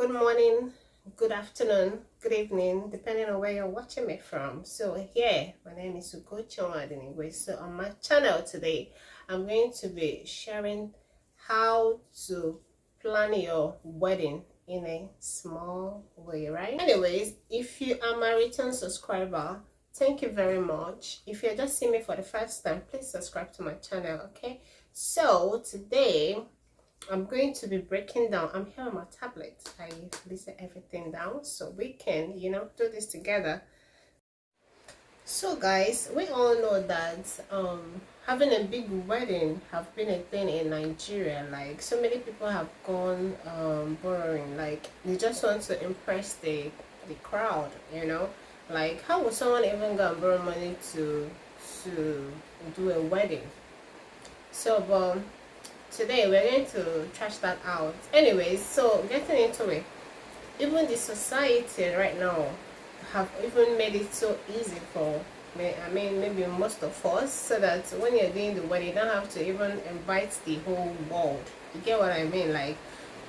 Good morning, good afternoon, good evening, depending on where you're watching me from. So here, my name is Ugochi Omadinigwe. So on my channel today, I'm going to be sharing how to plan your wedding in a small way, right? Anyways, if you are my return subscriber, thank you very much. If you're just seeing me for the first time, please subscribe to my channel, okay? So today, I'm going to be breaking down. I'm here on my tablet. I listen everything down so we can, do this together. So guys, we all know that having a big wedding have been a thing in Nigeria. Like so many people have gone borrowing. Like they just want to impress the crowd. Like how would someone even go and borrow money to do a wedding? So, but today we're going to trash that out. Anyways, so getting into it, even the society right now have even made it so easy for me, maybe most of us, so that when you're doing the wedding you don't have to even invite the whole world. You get what I mean? Like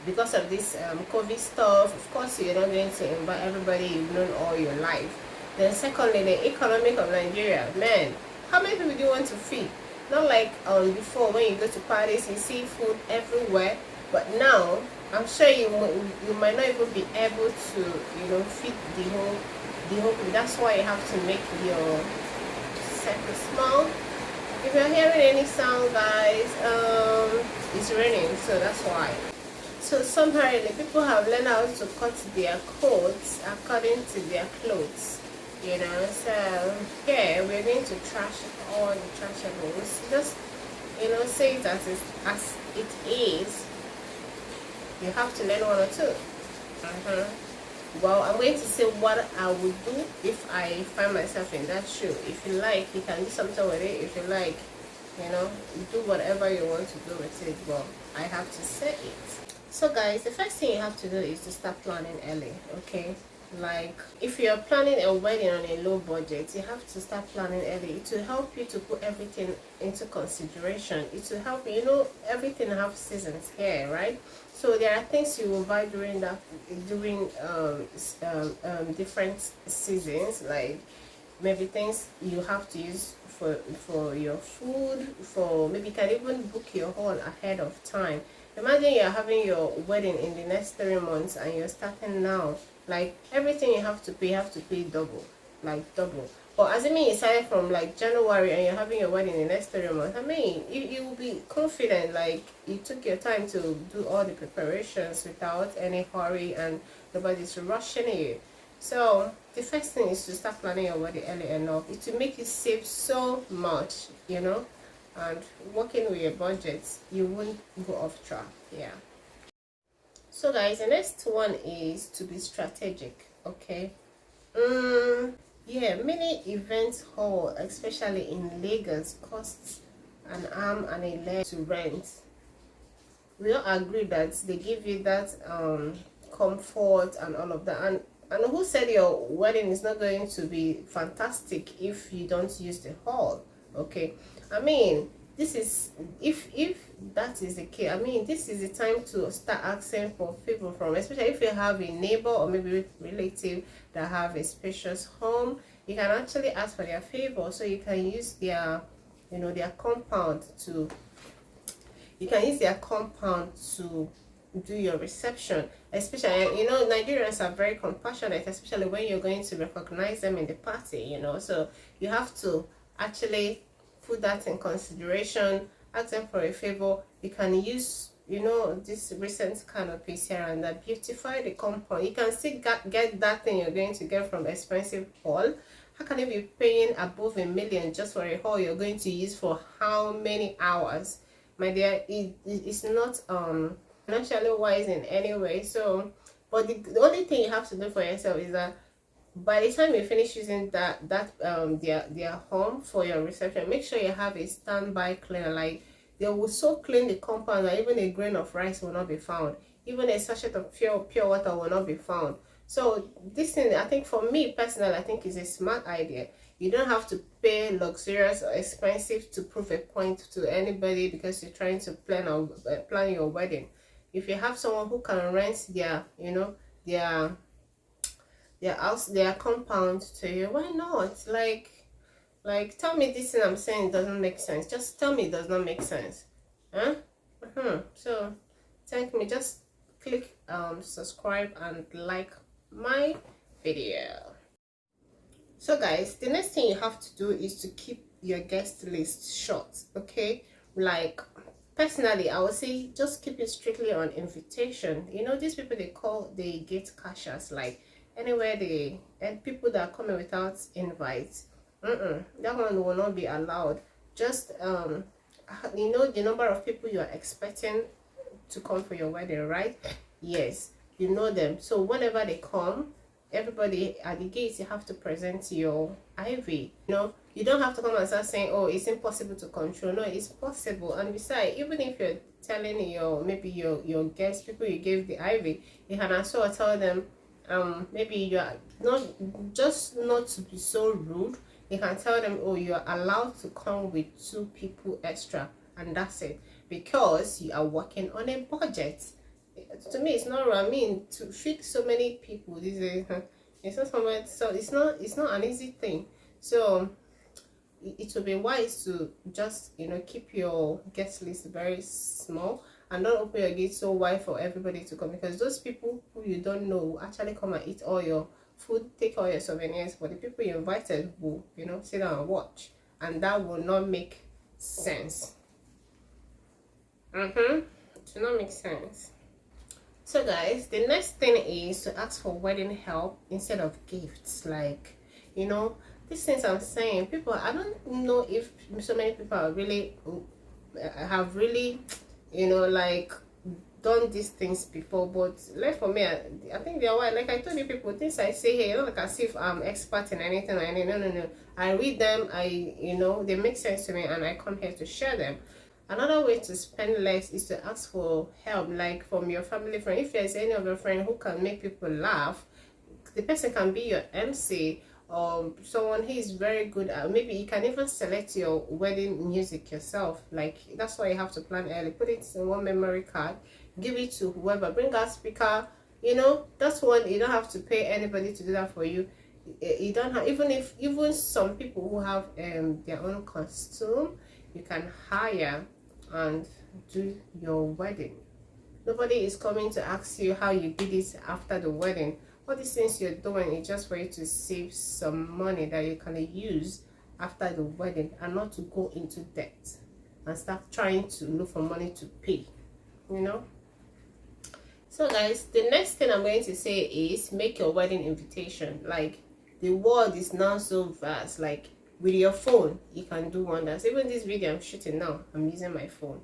because of this COVID stuff, of course you're not going to invite everybody you've known all your life. Then secondly, the economic of Nigeria, man, how many people do you want to feed? Not like before when you go to parties you see food everywhere, but now I'm sure you might not even be able to feed the whole people. That's why you have to make your circle small. If you're hearing any sound, guys, it's raining, so that's why. So somehow the people have learned how to cut their coats according to their clothes. So yeah, we're going to trash all the trashables. Just say it as it is. You have to learn one or two. Well, I'm going to say what I would do if I find myself in that shoe. If you like, you can do something with it. If you like, do whatever you want to do with it. Well, I have to say it. So guys, the first thing you have to do is to start planning early, okay? Like if you're planning a wedding on a low budget, you have to start planning early. It will help you to put everything into consideration. It will help you, everything have seasons here, right? So there are things you will buy during different seasons, like maybe things you have to use for your food, for maybe you can even book your hall ahead of time. Imagine you're having your wedding in the next 3 months and you're starting now. Like everything you have to pay double, like double. But assuming you started from like January and you're having your wedding in the next 3 months, you will be confident, like you took your time to do all the preparations without any hurry and nobody's rushing you. So the first thing is to start planning your wedding early enough. It will make you save so much, and working with your budget, you won't go off track. Yeah. So guys, the next one is to be strategic, okay? Yeah, many event hall, especially in Lagos, costs an arm and a leg to rent. We all agree that they give you that comfort and all of that. And who said your wedding is not going to be fantastic if you don't use the hall? Okay, this is if that is the case, this is the time to start asking for favor from, especially if you have a neighbor or maybe relative that have a spacious home. You can actually ask for their favor, so you can use their their compound to do your reception. Especially Nigerians are very compassionate, especially when you're going to recognize them in the party. So you have to actually put that in consideration. Ask them for a favor. You can use this recent canopies here and that, beautify the compound. You can still get that thing you're going to get from expensive hall. How can you be paying above $1 million just for a hall you're going to use for how many hours? My dear, it's not financially wise in any way. So but the only thing you have to do for yourself is that by the time you finish using their home for your reception, make sure you have a standby cleaner. Like they will so clean the compound that even a grain of rice will not be found, even a sachet of pure water will not be found. So this thing, I think, for me personally, I think is a smart idea. You don't have to pay luxurious or expensive to prove a point to anybody because you're trying to plan your wedding. If you have someone who can rent their house, their compound to you. Why not? Like tell me this thing I'm saying doesn't make sense. Just tell me it does not make sense. Huh? So thank me. Just click subscribe and like my video. So guys, the next thing you have to do is to keep your guest list short. Okay, like personally I would say just keep it strictly on invitation. You know, these people they gate cashers, like anywhere they, and people that are coming without invites, that one will not be allowed. Just you know the number of people you are expecting to come for your wedding, right? Yes, you know them. So whenever they come, everybody at the gates, you have to present your IV. You know, you don't have to come and start saying, oh, it's impossible to control. No, it's possible. And besides, even if you're telling your guests, people you gave the IV, you can also tell them, maybe you are not to be so rude. You can tell them, oh, you're allowed to come with 2 people extra, and that's it, because you are working on a budget. To me, it's not right. I mean, to feed so many people these days, it's not somewhere, so it's not an easy thing. So it will be wise to just, you know, keep your guest list very small, and don't open your gate so wide for everybody to come, because those people who you don't know will actually come and eat all your food, take all your souvenirs, but the people you invited will, you know, sit down and watch, and that will not make sense. It will not make sense. So guys, the next thing is to ask for wedding help instead of gifts. Like, you know, these things I'm saying, people, I don't know if so many people are really have really, you know, like done these things before, but like for me, I think they're why, like I told you people, things I say here, not like as if I'm expert in anything or anything. No, I read them, you know, they make sense to me, and I come here to share them. Another way to spend less is to ask for help, like from your family friend. If there's any of your friend who can make people laugh, the person can be your MC, or someone who is very good at, maybe you can even select your wedding music yourself. Like, that's why you have to plan early. Put it in one memory card, give it to whoever, bring out speaker. You know, that's one, you don't have to pay anybody to do that for you. You don't have, even some people who have their own costume, you can hire and do your wedding. Nobody is coming to ask you how you did it after the wedding. All these things you're doing is just for you to save some money that you can use after the wedding, and not to go into debt and start trying to look for money to pay, you know. So guys, the next thing I'm going to say is make your wedding invitation. Like, the world is now so vast, like with your phone you can do wonders. Even this video I'm shooting now, I'm using my phone.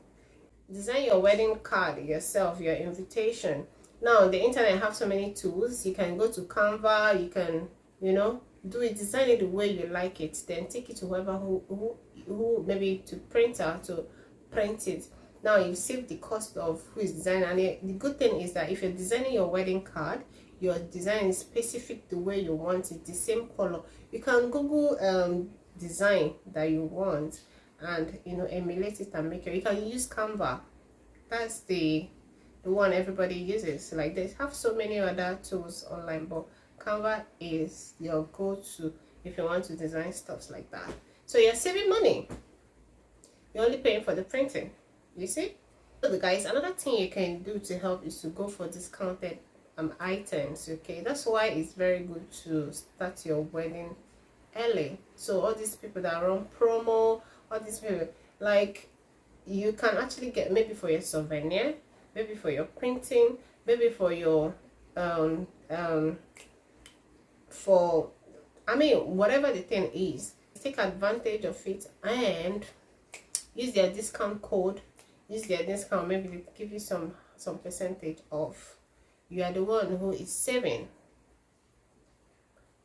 Design your wedding card yourself, your invitation. Now the internet have so many tools. You can go to Canva, you can, you know, do it, design it the way you like it, then take it to whoever who maybe to printer to print it. Now you save the cost of who is designing. And the good thing is that if you're designing your wedding card, your design is specific the way you want it, the same color. You can Google design that you want, and, you know, emulate it and make it. You can use Canva. That's the one everybody uses. Like, they have so many other tools online, but Canva is your go-to if you want to design stuff like that. So you're saving money, you're only paying for the printing, you see. So guys, another thing you can do to help is to go for discounted items. Okay, that's why it's very good to start your wedding early. So all these people that run promo, all these people, like, you can actually get maybe for your souvenir, maybe for your printing, maybe for your for, I mean, whatever the thing is, take advantage of it and use their discount code, use their discount. Maybe they give you some percentage off. You are the one who is saving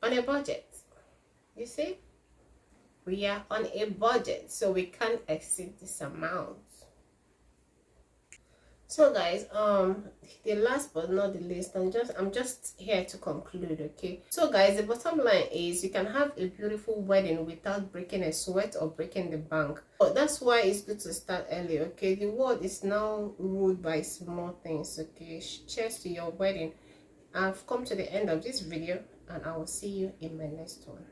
on a budget. You see, we are on a budget, so we can't exceed this amount. So guys, the last but not the least, I'm just here to conclude. Okay, so guys, the bottom line is you can have a beautiful wedding without breaking a sweat or breaking the bank. But that's why it's good to start early. Okay, the world is now ruled by small things. Okay, cheers to your wedding. I've come to the end of this video, and I will see you in my next one.